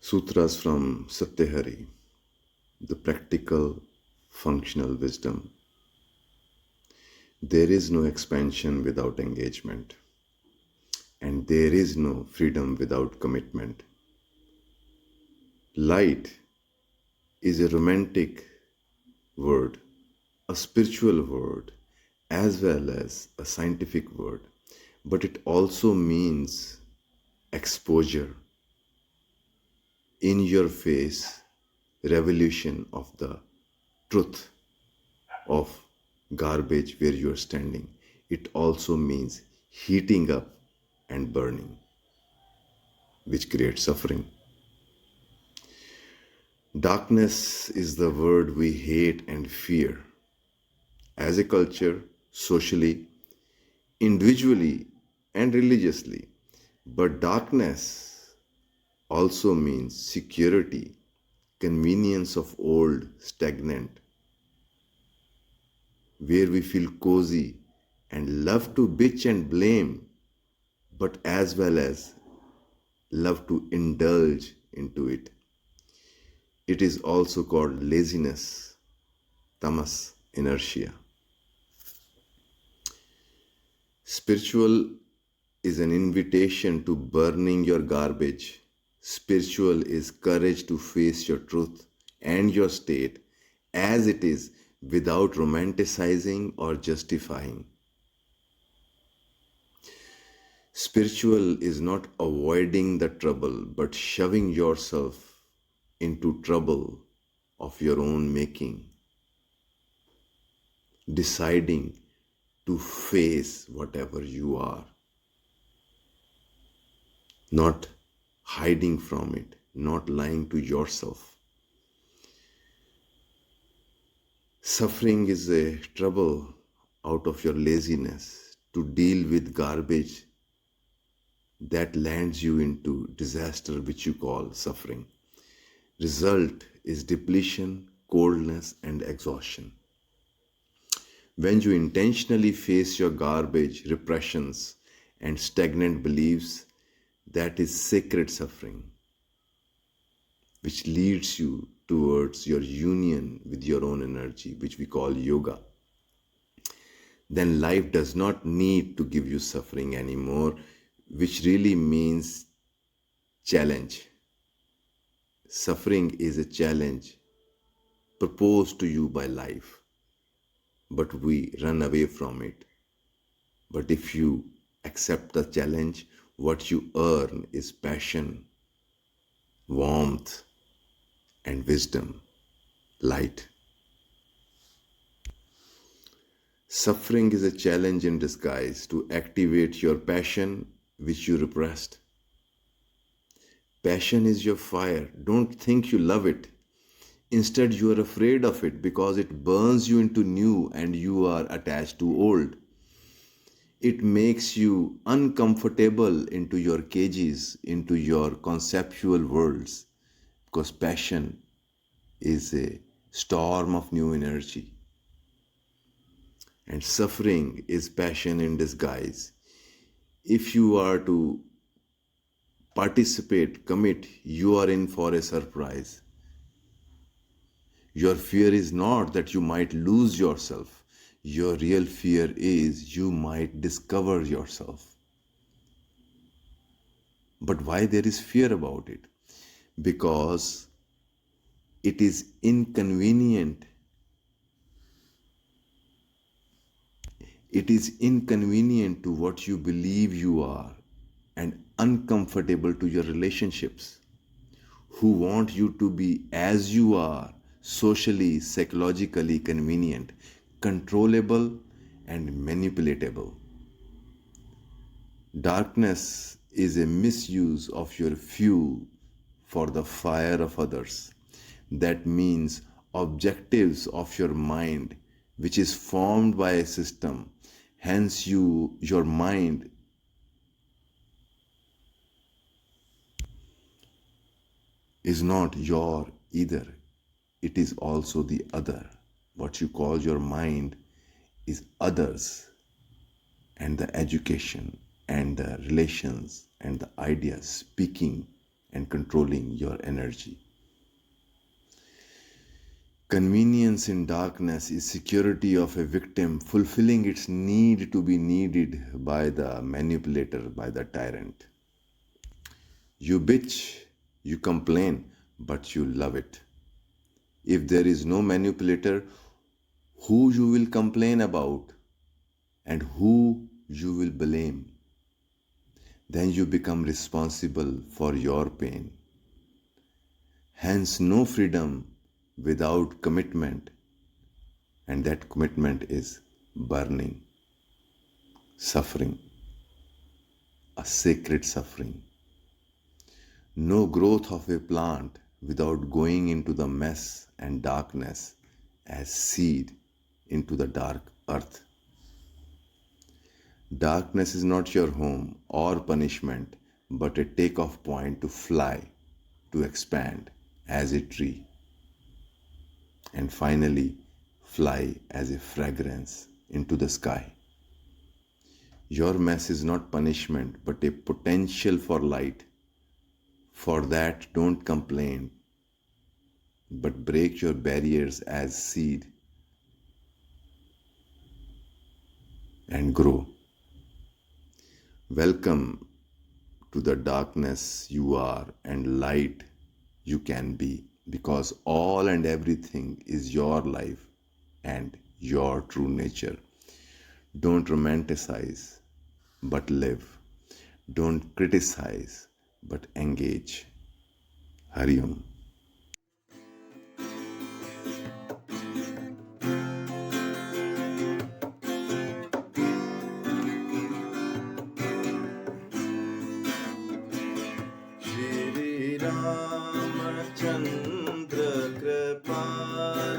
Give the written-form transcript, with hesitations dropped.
Sutras from SatyaHari, the practical, functional wisdom. There is no expansion without engagement, and there is no freedom without commitment. Light is a romantic word, a spiritual word, as well as a scientific word, but it also means exposure, in your face revolution of the truth of garbage where you are standing. It also means heating up and burning, which creates suffering. Darkness is the word we hate and fear as a culture, socially, individually, and religiously. But darkness also means security, convenience of old, stagnant, where we feel cozy and love to bitch and blame, but as well as love to indulge into it. It is also called laziness, tamas, inertia. Spiritual is an invitation to burning your garbage. Spiritual is courage to face your truth and your state as it is without romanticizing or justifying. Spiritual is not avoiding the trouble but shoving yourself into trouble of your own making, deciding to face whatever you are, not hiding from it, not lying to yourself. Suffering is a trouble out of your laziness to deal with garbage that lands you into disaster, which you call suffering. Result is depletion, coldness, and exhaustion. When you intentionally face your garbage, repressions, and stagnant beliefs, that is sacred suffering, which leads you towards your union with your own energy, which we call yoga. Then life does not need to give you suffering anymore, which really means challenge. Suffering is a challenge proposed to you by life, but we run away from it. But if you accept the challenge, what you earn is passion, warmth, and wisdom, light. Suffering is a challenge in disguise to activate your passion which you repressed. Passion is your fire. Don't think you love it. Instead, you are afraid of it because it burns you into new and you are attached to old. It makes you uncomfortable into your cages, into your conceptual worlds, because passion is a storm of new energy. And suffering is passion in disguise. If you are to participate, commit, you are in for a surprise. Your fear is not that you might lose yourself. Your real fear is you might discover yourself. But why there is fear about it? Because it is inconvenient. It is inconvenient to what you believe you are and uncomfortable to your relationships who want you to be as you are, socially, psychologically convenient, controllable, and manipulatable. Darkness is a misuse of your fuel for the fire of others. That means objectives of your mind, which is formed by a system. Hence, your mind is not your either. It is also the other. What you call your mind is others, and the education and the relations and the ideas speaking and controlling your energy. Convenience in darkness is security of a victim fulfilling its need to be needed by the manipulator, by the tyrant. You bitch, you complain, but you love it. If there is no manipulator, who you will complain about and who you will blame? Then you become responsible for your pain. Hence, no freedom without commitment, and that commitment is burning, suffering, a sacred suffering. No growth of a plant without going into the mess and darkness as seed into the dark earth. Darkness is not your home or punishment, but a takeoff point to fly, to expand as a tree, and finally fly as a fragrance into the sky. Your mess is not punishment, but a potential for light. For that, don't complain, but break your barriers as seed and grow. Welcome to the darkness you are and light you can be, because all and everything is your life and your true nature. Don't romanticize, but live. Don't criticize, but engage. Hari Om. Shri Ramachandra Kripal